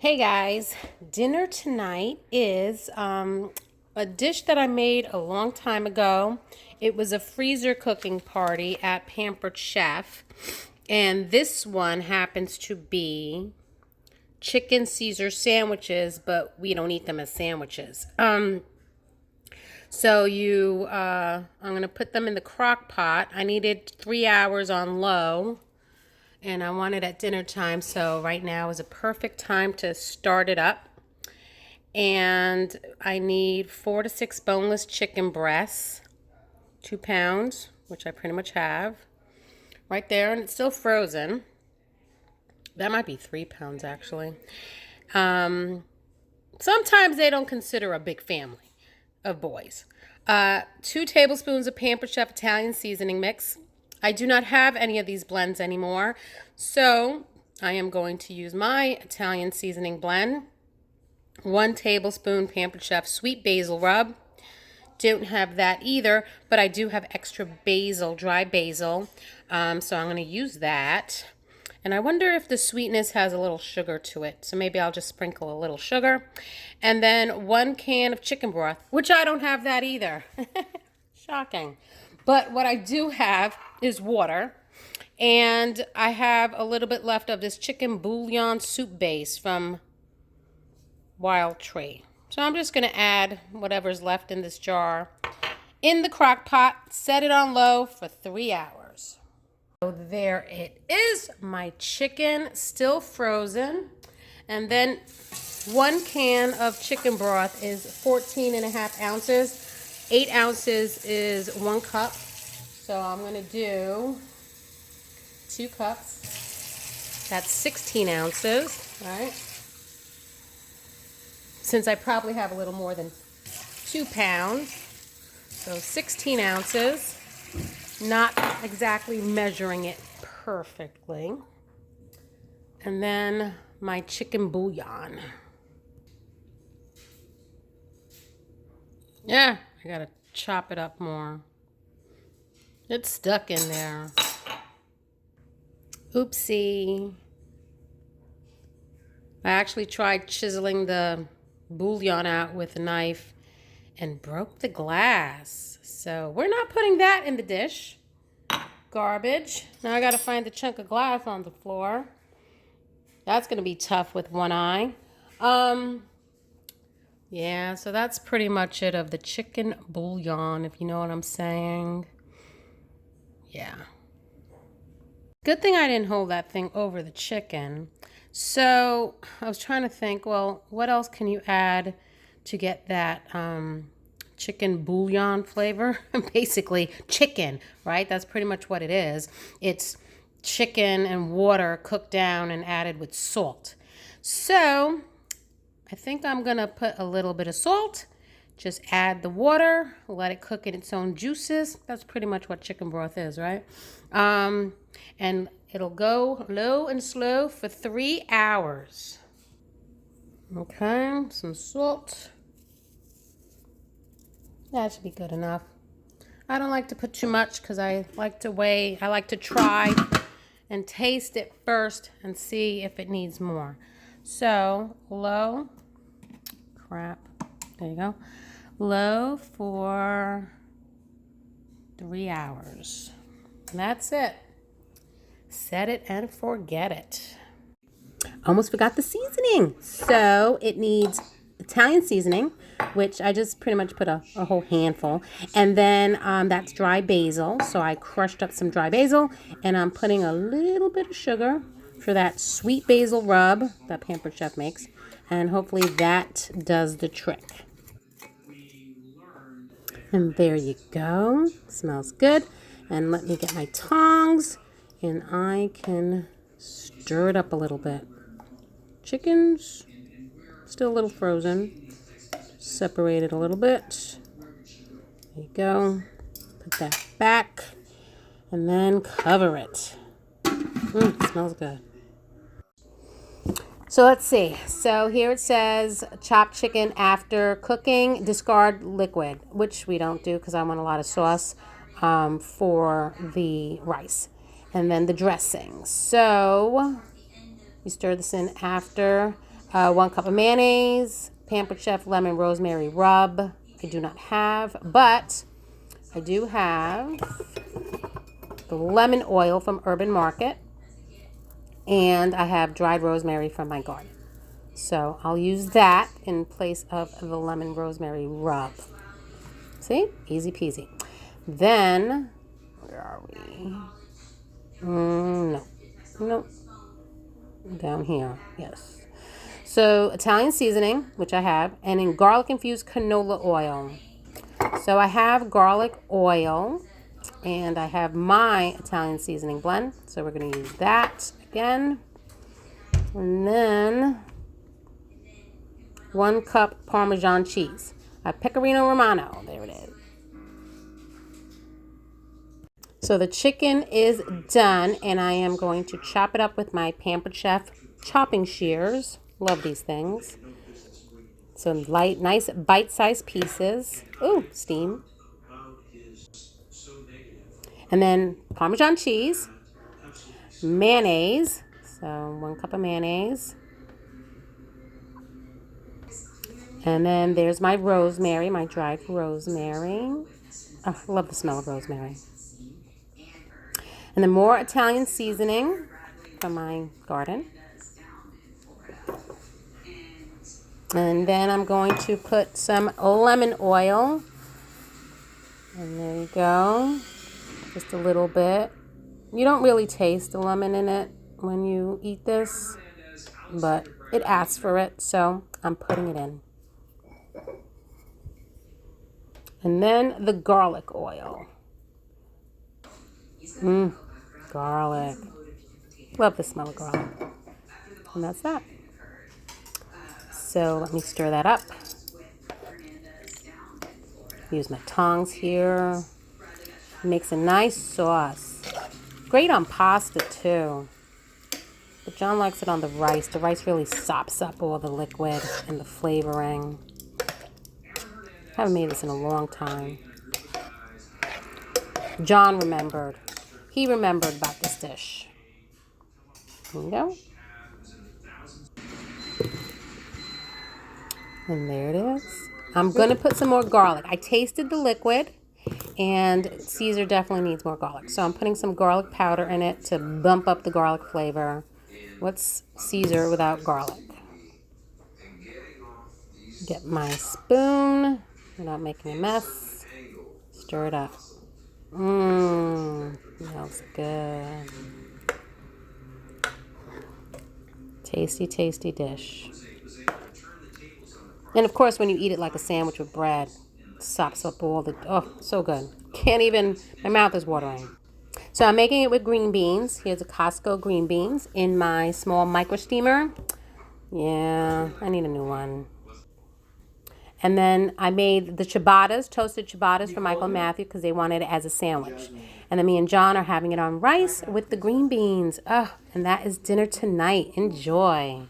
Hey guys, dinner tonight is a dish that I made a long time ago. It was a freezer cooking party at Pampered Chef, and this one happens to be chicken Caesar sandwiches, but we don't eat them as sandwiches. I'm gonna put them in the crock pot. I needed 3 hours on low and I want it at dinner time, so right now is a perfect time to start it up. And I need 4 to 6 boneless chicken breasts, 2 pounds, which I pretty much have right there, and it's still frozen. That might be 3 pounds actually. Sometimes they don't consider a big family of boys. 2 tablespoons of Pampered Chef Italian seasoning mix. I do not have any of these blends anymore, so I am going to use my Italian seasoning blend. 1 tablespoon Pampered Chef sweet basil rub. Don't have that either, but I do have extra basil, dry basil, so I'm going to use that. And I wonder if the sweetness has a little sugar to it, so maybe I'll just sprinkle a little sugar. And then 1 can of chicken broth, which I don't have that either. Shocking. But what I do have is water, and I have a little bit left of this chicken bouillon soup base from Wild Tree. So I'm just going to add whatever's left in this jar in the crock pot, set it on low for 3 hours. So there it is, my chicken still frozen. And then 1 can of chicken broth is 14.5 ounces. 8 ounces is 1 cup. So I'm going to do 2 cups. That's 16 ounces, right? Since I probably have a little more than 2 pounds. So 16 ounces. Not exactly measuring it perfectly. And then my chicken bouillon. Yeah, I gotta chop it up more. It's stuck in there. Oopsie. I actually tried chiseling the bouillon out with a knife and broke the glass. So we're not putting that in the dish. Garbage. Now I gotta find the chunk of glass on the floor. That's gonna be tough with one eye. Yeah, so that's pretty much it of the chicken bouillon, if you know what I'm saying. Yeah. Good thing I didn't hold that thing over the chicken. So I was trying to think, well, what else can you add to get that chicken bouillon flavor? Basically chicken, right? That's pretty much what it is. It's chicken and water cooked down and added with salt. So I think I'm gonna put a little bit of salt, just add the water, let it cook in its own juices. That's pretty much what chicken broth is, right? And it'll go low and slow for 3 hours. Okay, some salt. That should be good enough. I don't like to put too much because I like to try and taste it first and see if it needs more. So low, there you go. Low for 3 hours. And that's it. Set it and forget it. Almost forgot the seasoning. So it needs Italian seasoning, which I just pretty much put a whole handful. And then that's dry basil. So I crushed up some dry basil, and I'm putting a little bit of sugar for that sweet basil rub that Pampered Chef makes. And hopefully that does the trick. And there you go. Smells good. And let me get my tongs, and I can stir it up a little bit. Chicken's still a little frozen. Separate it a little bit. There you go. Put that back, and then cover it. It smells good. So let's see. So here it says chopped chicken after cooking, discard liquid, which we don't do because I want a lot of sauce for the rice. And then the dressing. So you stir this in after. 1 cup of mayonnaise, Pampered Chef lemon rosemary rub. I do not have, but I do have the lemon oil from Urban Market, and I have dried rosemary from my garden. So I'll use that in place of the lemon rosemary rub. See? Easy peasy. Then, where are we? No. Nope. Down here. Yes. So Italian seasoning, which I have, and in garlic infused canola oil. So I have garlic oil, and I have my Italian seasoning blend. So we're going to use that again. And then 1 cup Parmesan cheese. A Pecorino Romano. There it is. So the chicken is done, and I am going to chop it up with my Pampered Chef chopping shears. Love these things. So light, nice bite-sized pieces. Ooh, steam. And then Parmesan cheese, mayonnaise. So 1 cup of mayonnaise. And then there's my rosemary, my dried rosemary. Oh, I love the smell of rosemary. And then more Italian seasoning from my garden. And then I'm going to put some lemon oil. And there you go. Just a little bit. You don't really taste the lemon in it when you eat this, but it asks for it, so I'm putting it in. And then the garlic oil. Garlic. Love the smell of garlic. And that's that. So let me stir that up. Use my tongs here. Makes a nice sauce. Great on pasta too. But John likes it on the rice. The rice really sops up all the liquid and the flavoring. Haven't made this in a long time. John remembered. He remembered about this dish. There you go. And there it is. I'm going to put some more garlic. I tasted the liquid, and Caesar definitely needs more garlic. So I'm putting some garlic powder in it to bump up the garlic flavor. What's Caesar without garlic? Get my spoon without making a mess. Stir it up. Smells good. Tasty, tasty dish. And of course, when you eat it like a sandwich with bread, it sops up all the, oh, so good. Can't even, my mouth is watering. So I'm making it with green beans. Here's a Costco green beans in my small micro steamer. Yeah, I need a new one. And then I made the ciabattas, toasted ciabattas for Michael and Matthew because they wanted it as a sandwich. And then me and John are having it on rice with the green beans. Oh, and that is dinner tonight. Enjoy.